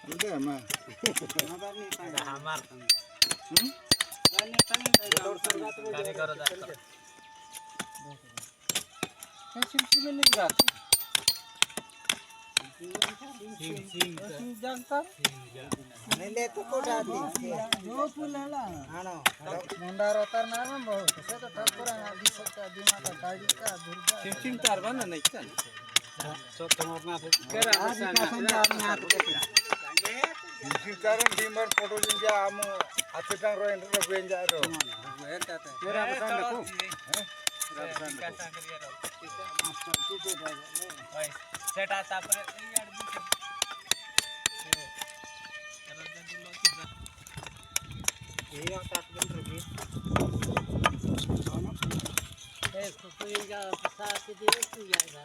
udah mah sekarang di mar foto jenja amu atitang roen roen jaro kira pesan aku सेटा तापर यार ये सात दिन रुकी ए तो ये का साथ दे तू जाएगा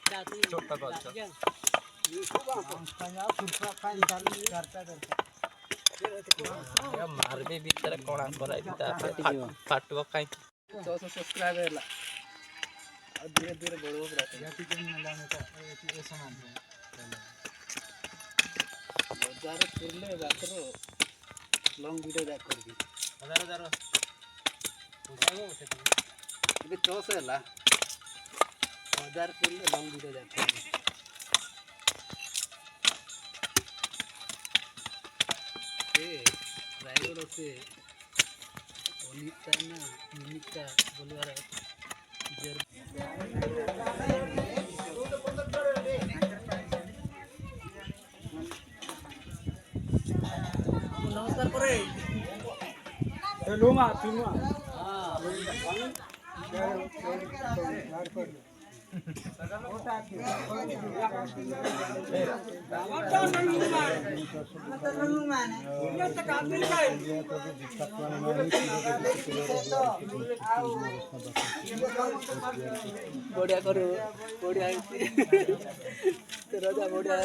चाची छोटा बच्चा ये सुरक्षा का निकाल करता या मार भी भीतर कोणा कराय ता फाटवा काय 100 सब्सक्राइबर ला धीरे धीरे बढ़ो रहते हैं ठीक है मिलाने का ये सामान हजार पुरले बातरो लॉन्ग वीडियो बैक कर दी हजार उठाओ सेठी अभी 100 है ला हजार पुरले लॉन्ग वीडियो बैक कर दी ए ड्राइवर से ओनिता ना मिनिटा बोलवा नमस्कार करे लूंगा तुम बढ़िया करो बढ़िया राजा बढ़िया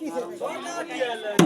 किसे